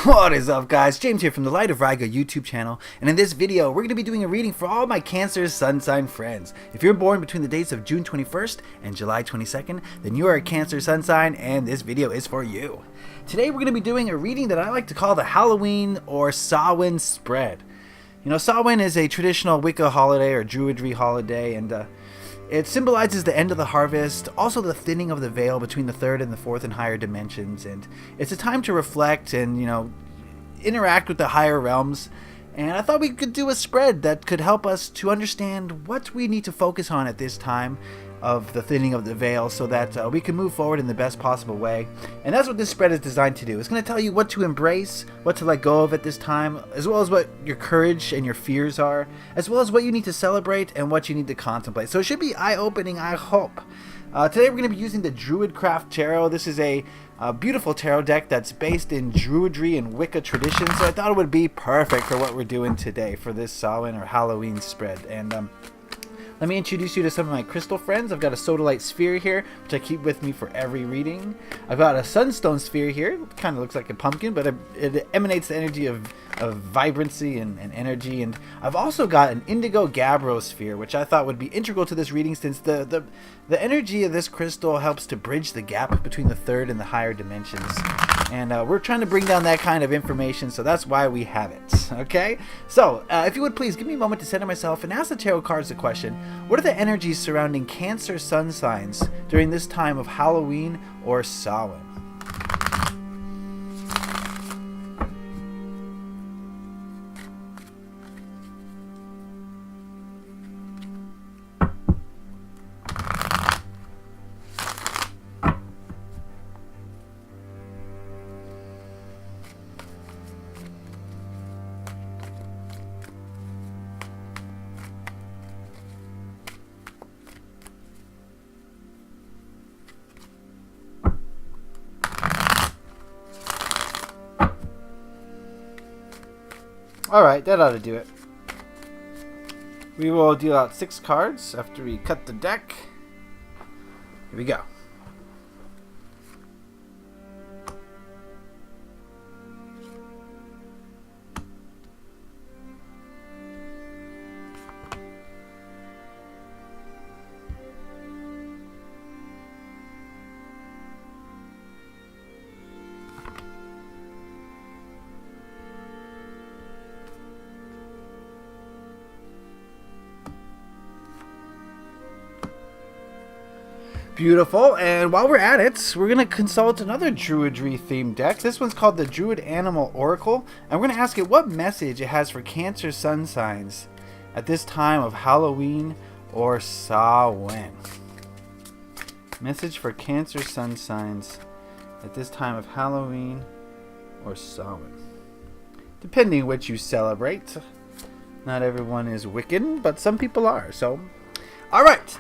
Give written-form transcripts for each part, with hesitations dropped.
What is up, guys? James here from the Light of Riga YouTube channel, and in this video we're going to be doing a reading for all my Cancer sun sign friends. If you're born between the dates of June 21st and July 22nd, then you are a Cancer sun sign and this video is for you. Today we're going to be doing a reading that I like to call the Halloween or Samhain spread. You know, Samhain is a traditional Wicca holiday or Druidry holiday, and it symbolizes the end of the harvest, also the thinning of the veil between the third and the fourth and higher dimensions, and it's a time to reflect and, interact with the higher realms. And I thought we could do a spread that could help us to understand what we need to focus on at this time of the thinning of the veil so that we can move forward in the best possible way. And that's what this spread is designed to do. It's going to tell you what to embrace, what to let go of at this time, as well as what your courage and your fears are, as well as what you need to celebrate and what you need to contemplate. So it should be eye-opening, I hope. Today we're going to be using the Druidcraft Tarot. This is a beautiful tarot deck that's based in Druidry and Wicca traditions, so I thought it would be perfect for what we're doing today for this Samhain or Halloween spread. And let me introduce you to some of my crystal friends. I've got a sodalite sphere here, which I keep with me for every reading. I've got a sunstone sphere here. It kind of looks like a pumpkin, but it emanates the energy of vibrancy and energy. And I've also got an indigo gabbro sphere, which I thought would be integral to this reading since the energy of this crystal helps to bridge the gap between the third and the higher dimensions. And we're trying to bring down that kind of information, so that's why we have it. Okay? So, if you would please give me a moment to center myself and ask the tarot cards the question: what are the energies surrounding Cancer sun signs during this time of Halloween or Samhain? Alright, that ought to do it. We will deal out 6 cards after we cut the deck. Here we go. Beautiful, and while we're at it, we're going to consult another Druidry themed deck. This one's called the Druid Animal Oracle, and we're going to ask it what message it has for Cancer sun signs at this time of Halloween or Samhain. Message for Cancer sun signs at this time of Halloween or Samhain. Depending which you celebrate. Not everyone is Wiccan, but some people are, so... Alright!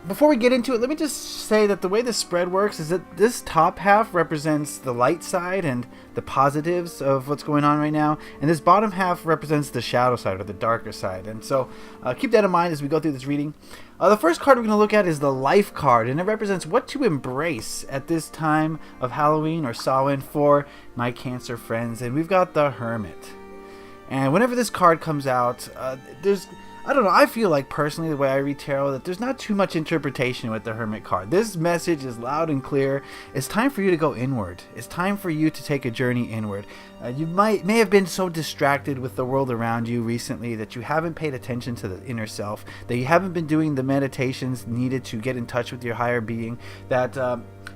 Before we get into it, let me just say that the way the spread works is that this top half represents the light side and the positives of what's going on right now, and this bottom half represents the shadow side or the darker side. And so keep that in mind as we go through this reading. The first card we're going to look at is the Life card, and it represents what to embrace at this time of Halloween or Samhain for my Cancer friends. And we've got the Hermit. And whenever this card comes out, I don't know, I feel like personally, the way I read tarot, that there's not too much interpretation with the Hermit card. This message is loud and clear. It's time for you to go inward. It's time for you to take a journey inward. You may have been so distracted with the world around you recently that you haven't paid attention to the inner self, that you haven't been doing the meditations needed to get in touch with your higher being, that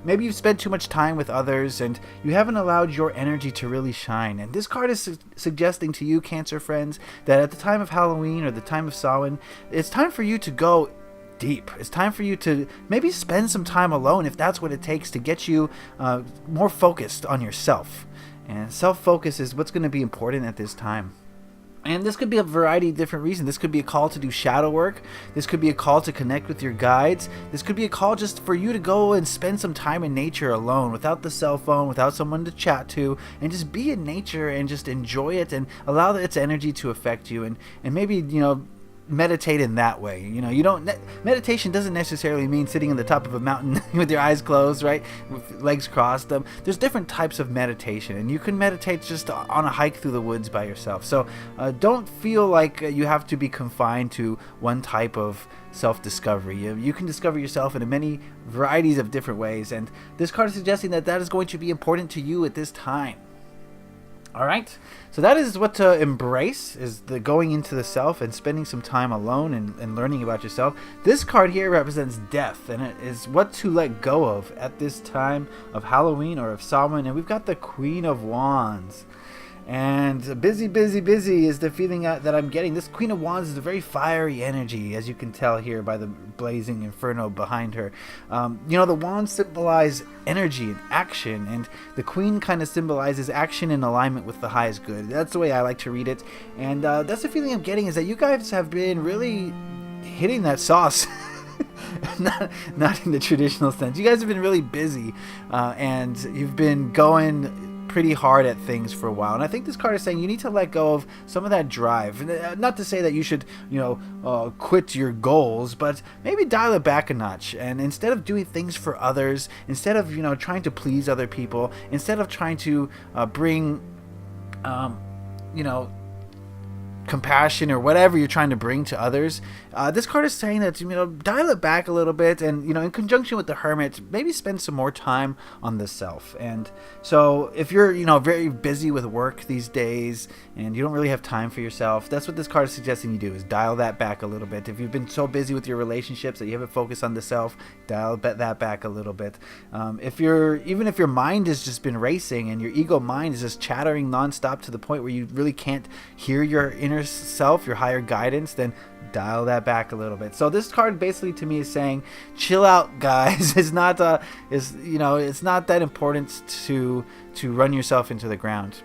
maybe you've spent too much time with others and you haven't allowed your energy to really shine. And this card is suggesting to you, Cancer friends, that at the time of Halloween or the time of Samhain, it's time for you to go deep. It's time for you to maybe spend some time alone if that's what it takes to get you more focused on yourself. And self-focus is what's going to be important at this time. And this could be a variety of different reasons. This could be a call to do shadow work. This could be a call to connect with your guides. This could be a call just for you to go and spend some time in nature alone, without the cell phone, without someone to chat to, and just be in nature and just enjoy it and allow its energy to affect you. And maybe, meditate in that way. You know, you don't meditation doesn't necessarily mean sitting on the top of a mountain with your eyes closed, right, with legs crossed. There's different types of meditation, and you can meditate just on a hike through the woods by yourself. So don't feel like you have to be confined to one type of self-discovery. You can discover yourself in many varieties of different ways, and this card is suggesting that that is going to be important to you at this time. All right, so that is what to embrace, is the going into the self and spending some time alone and learning about yourself. This card here represents death, and it is what to let go of at this time of Halloween or of Samhain. And we've got the Queen of Wands. And busy, busy, busy is the feeling that I'm getting. This Queen of Wands is a very fiery energy, as you can tell here by the blazing inferno behind her. You know, the wands symbolize energy and action, and the Queen kind of symbolizes action in alignment with the highest good. That's the way I like to read it. And that's the feeling I'm getting, is that you guys have been really hitting that sauce. not in the traditional sense. You guys have been really busy, and you've been going pretty hard at things for a while, and I think this card is saying you need to let go of some of that drive. Not to say that you should, quit your goals, but maybe dial it back a notch. And instead of doing things for others, instead of trying to please other people, instead of trying to bring compassion or whatever you're trying to bring to others, this card is saying that dial it back a little bit, and in conjunction with the Hermit, maybe spend some more time on the self. And so if you're very busy with work these days and you don't really have time for yourself, that's what this card is suggesting you do, is dial that back a little bit. If you've been so busy with your relationships that you haven't focused on the self, dial that back a little bit. If your mind has just been racing and your ego mind is just chattering nonstop to the point where you really can't hear your inner self, your higher guidance, then dial that back a little bit. So this card basically to me is saying, chill out, guys. It's not it's not that important to run yourself into the ground,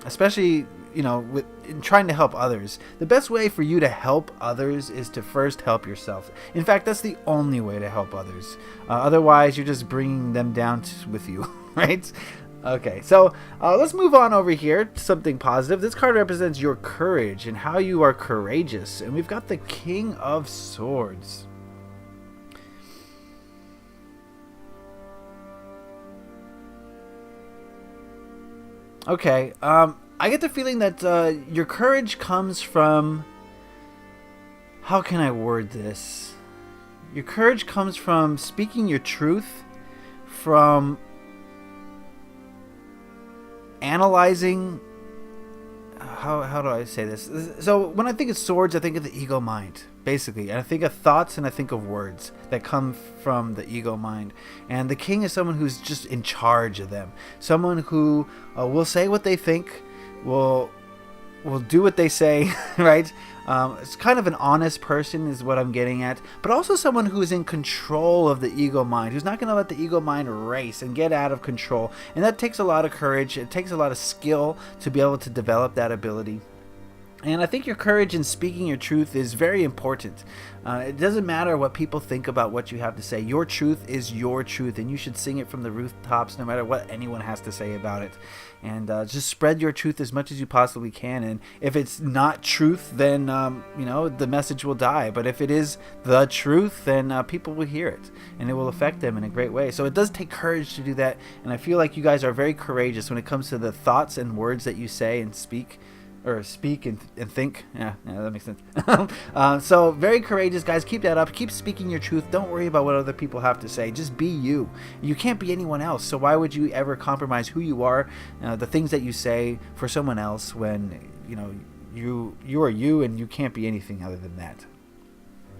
especially in trying to help others. The best way for you to help others is to first help yourself. In fact, that's the only way to help others. Otherwise, you're just bringing them down with you, right? Okay, so let's move on over here to something positive. This card represents your courage and how you are courageous. And we've got the King of Swords. Okay, I get the feeling that your courage comes from... How can I word this? Your courage comes from speaking your truth, from analyzing, how do I say this? So when I think of swords, I think of the ego mind, basically. And I think of thoughts and I think of words that come from the ego mind. And the king is someone who's just in charge of them. Someone who will say what they think, will do what they say, right? It's kind of an honest person is what I'm getting at, but also someone who is in control of the ego mind, who's not going to let the ego mind race and get out of control. And that takes a lot of courage. It takes a lot of skill to be able to develop that ability. And I think your courage in speaking your truth is very important. It doesn't matter what people think about what you have to say. Your truth is your truth, and you should sing it from the rooftops no matter what anyone has to say about it. And just spread your truth as much as you possibly can. And if it's not truth, then the message will die. But if it is the truth, then people will hear it, and it will affect them in a great way. So it does take courage to do that. And I feel like you guys are very courageous when it comes to the thoughts and words that you say and speak. Or speak and think. Yeah, that makes sense. So very courageous, guys. Keep that up. Keep speaking your truth. Don't worry about what other people have to say. Just be you. You can't be anyone else. So why would you ever compromise who you are, the things that you say, for someone else when you are you and you can't be anything other than that?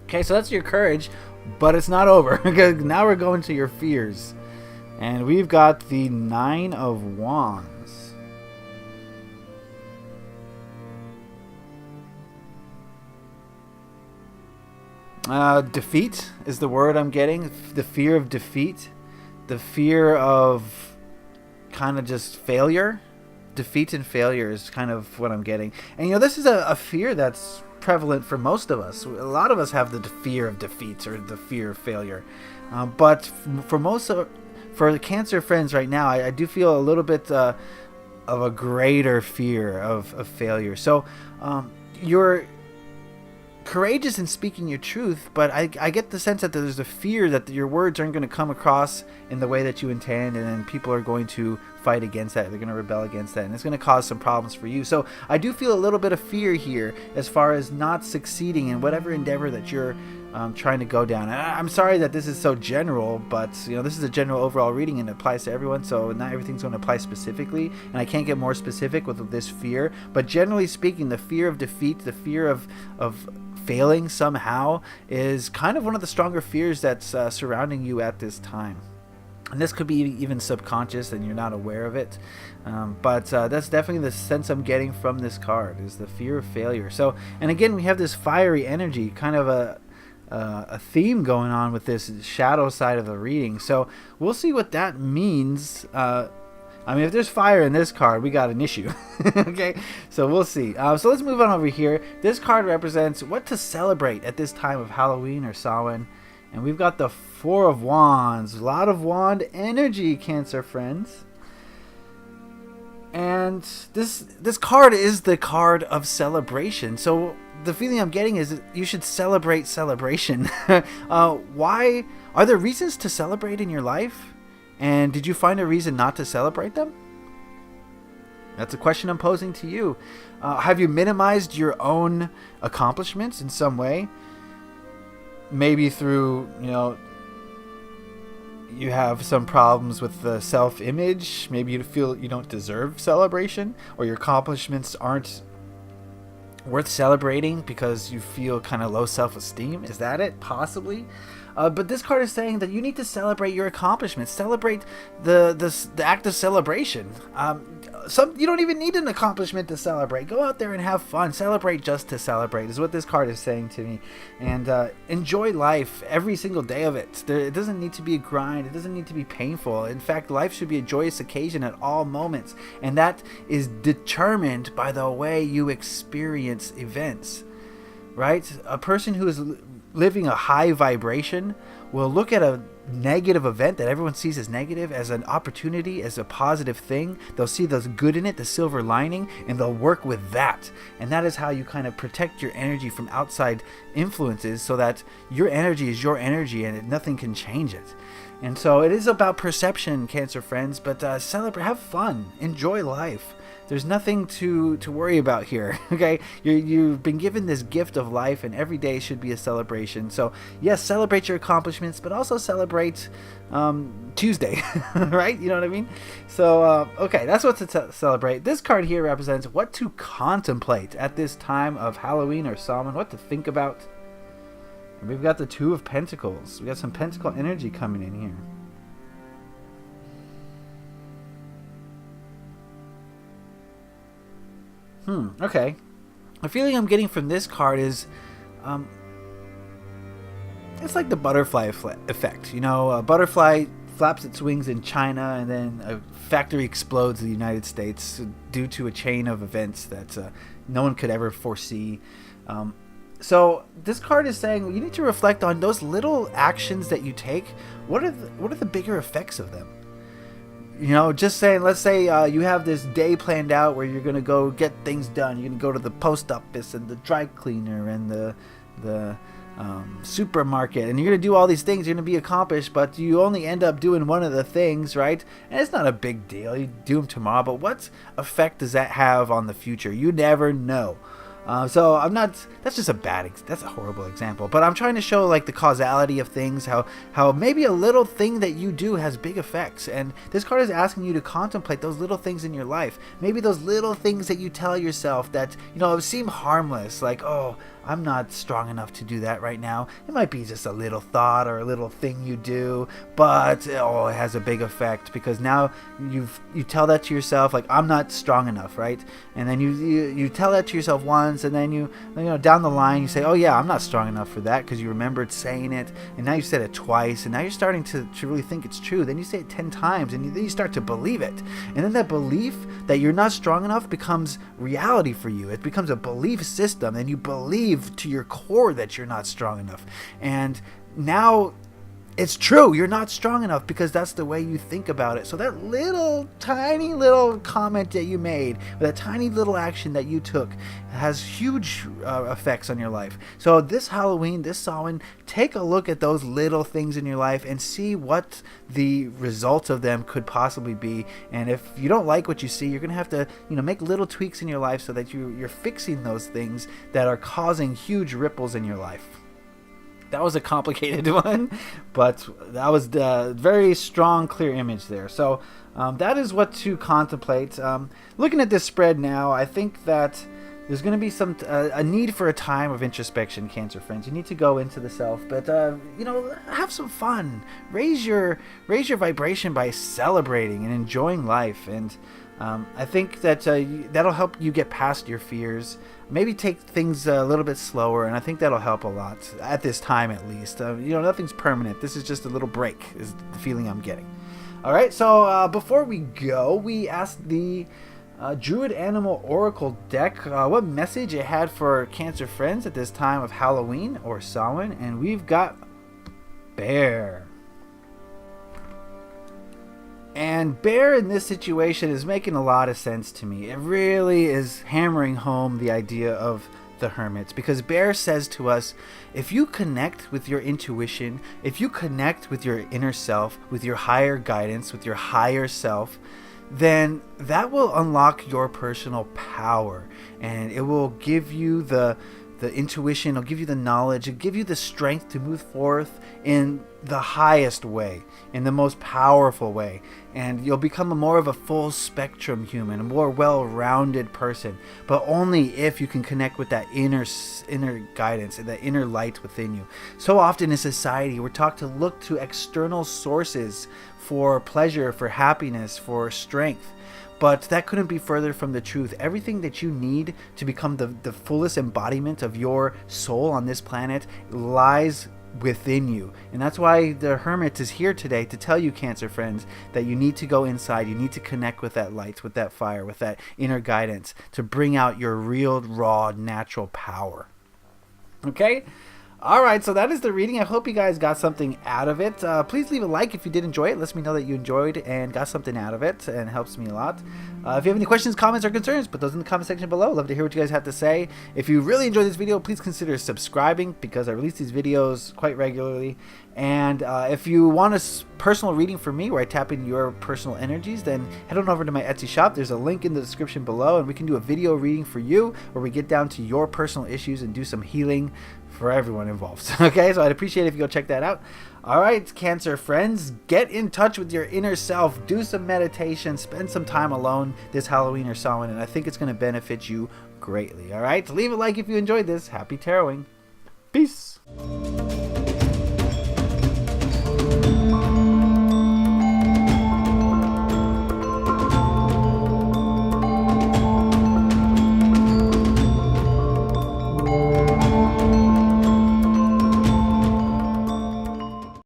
Okay, so that's your courage, but it's not over. Because now we're going to your fears, and we've got the Nine of Wands. Defeat is the word I'm getting. The fear of defeat. The fear of kind of just failure. Defeat and failure is kind of what I'm getting. And this is a fear that's prevalent for most of us. A lot of us have the fear of defeat or the fear of failure. But for the Cancer friends right now, I do feel a little bit of a greater fear of failure. So courageous in speaking your truth, but I get the sense that there's a fear that your words aren't going to come across in the way that you intend, and then people are going to fight against that. They're going to rebel against that, and it's going to cause some problems for you. So I do feel a little bit of fear here as far as not succeeding in whatever endeavor that you're trying to go down. And I'm sorry that this is so general, but this is a general overall reading and it applies to everyone, so not everything's going to apply specifically, and I can't get more specific with this fear. But generally speaking, the fear of defeat, the fear of failing somehow, is kind of one of the stronger fears that's surrounding you at this time. And this could be even subconscious and you're not aware of it, but that's definitely the sense I'm getting from this card, is the fear of failure. So, and again, we have this fiery energy, kind of a theme going on with this shadow side of the reading. So we'll see what that means. I mean, if there's fire in this card, we got an issue. Okay, so we'll see. So let's move on over here. This card represents what to celebrate at this time of Halloween or Samhain. And we've got the Four of Wands. A lot of wand energy, Cancer friends. And this card is the card of celebration. So the feeling I'm getting is that you should celebrate celebration. Why? Are there reasons to celebrate in your life? And did you find a reason not to celebrate them? That's a question I'm posing to you. Have you minimized your own accomplishments in some way? Maybe through, you have some problems with the self-image. Maybe you feel you don't deserve celebration, or your accomplishments aren't worth celebrating because you feel kind of low self-esteem. Is that it? Possibly. But this card is saying that you need to celebrate your accomplishments. Celebrate the act of celebration. You don't even need an accomplishment to celebrate. Go out there and have fun. Celebrate just to celebrate is what this card is saying to me. And enjoy life every single day of it. It doesn't need to be a grind. It doesn't need to be painful. In fact, life should be a joyous occasion at all moments. And that is determined by the way you experience events. Right? A person who is living a high vibration will look at a negative event that everyone sees as negative as an opportunity, as a positive thing. They'll see the good in it, the silver lining, and they'll work with that. And that is how you kind of protect your energy from outside influences, so that your energy is your energy and nothing can change it. And so it is about perception, Cancer friends, but celebrate, have fun, enjoy life. There's nothing to worry about here, okay? You've been given this gift of life, and every day should be a celebration. So, yes, celebrate your accomplishments, but also celebrate Tuesday, right? You know what I mean? So, okay, that's what to celebrate. This card here represents what to contemplate at this time of Halloween or Samhain, what to think about. And we've got the Two of Pentacles. We got some pentacle energy coming in here. Okay. The feeling I'm getting from this card is, it's like the butterfly effect. A butterfly flaps its wings in China, and then a factory explodes in the United States due to a chain of events that no one could ever foresee. So this card is saying you need to reflect on those little actions that you take. What are the bigger effects of them? Just saying, let's say you have this day planned out where you're going to go get things done. You're going to go to the post office and the dry cleaner and the supermarket, and you're going to do all these things. You're going to be accomplished, but you only end up doing one of the things, right? And it's not a big deal. You do them tomorrow, but what effect does that have on the future? You never know. So I'm not, that's just that's a horrible example, but I'm trying to show like the causality of things, how maybe a little thing that you do has big effects. And this card is asking you to contemplate those little things in your life. Maybe those little things that you tell yourself that, seem harmless, like, oh, I'm not strong enough to do that right now. It might be just a little thought or a little thing you do, but it has a big effect, because now you tell that to yourself, like, I'm not strong enough, right? And then you tell that to yourself once, and then you down the line you say, oh yeah, I'm not strong enough for that, because you remembered saying it, and now you said it twice, and now you're starting to really think it's true. Then you say it 10 times, and then you start to believe it, and then that belief that you're not strong enough becomes reality for you. It becomes a belief system, and you believe to your core that you're not strong enough. And now it's true. You're not strong enough because that's the way you think about it. So that little tiny little comment that you made, or that tiny little action that you took, has huge effects on your life. So this Halloween, this Samhain, take a look at those little things in your life and see what the results of them could possibly be. And if you don't like what you see, you're gonna have to, make little tweaks in your life so that you're fixing those things that are causing huge ripples in your life. That was a complicated one, but that was the very strong, clear image there. So that is what to contemplate. Looking at this spread now, I think that there's going to be a need for a time of introspection, Cancer friends. You need to go into the self, but have some fun. Raise your vibration by celebrating and enjoying life, and I think that that'll help you get past your fears. Maybe take things a little bit slower, and I think that'll help a lot at this time, at least. Nothing's permanent. This is just a little break, is the feeling I'm getting. All right, so before we go, we asked the Druid Animal Oracle deck what message it had for Cancer friends at this time of Halloween or Samhain, and we've got Bear. And Bear in this situation is making a lot of sense to me. It really is hammering home the idea of the Hermits, because Bear says to us, if you connect with your intuition, if you connect with your inner self, with your higher guidance, with your higher self, then that will unlock your personal power, and it will give you the intuition, it'll give you the knowledge, it'll give you the strength to move forth in the highest way, in the most powerful way, and you'll become more of a full spectrum human, a more well-rounded person, but only if you can connect with that inner guidance and that inner light within you. So often in society, we're taught to look to external sources for pleasure, for happiness, for strength. But that couldn't be further from the truth. Everything that you need to become the fullest embodiment of your soul on this planet lies within you. And that's why the Hermit is here today to tell you, Cancer friends, that you need to go inside. You need to connect with that light, with that fire, with that inner guidance to bring out your real, raw, natural power. Okay? Alright, so that is the reading. I hope you guys got something out of it. Please leave a like if you did enjoy it. Lets me know that you enjoyed and got something out of it, and helps me a lot. If you have any questions, comments, or concerns, put those in the comment section below. Love to hear what you guys have to say. If you really enjoyed this video, please consider subscribing, because I release these videos quite regularly. And if you want a personal reading from me where I tap into your personal energies, then head on over to my Etsy shop. There's a link in the description below, and we can do a video reading for you where we get down to your personal issues and do some healing for everyone involved. Okay, so I'd appreciate it if you go check that out. All right, Cancer friends, get in touch with your inner self. Do some meditation. Spend some time alone this Halloween or Samhain, and I think it's going to benefit you greatly. All right, leave a like if you enjoyed this. Happy taroting. Peace.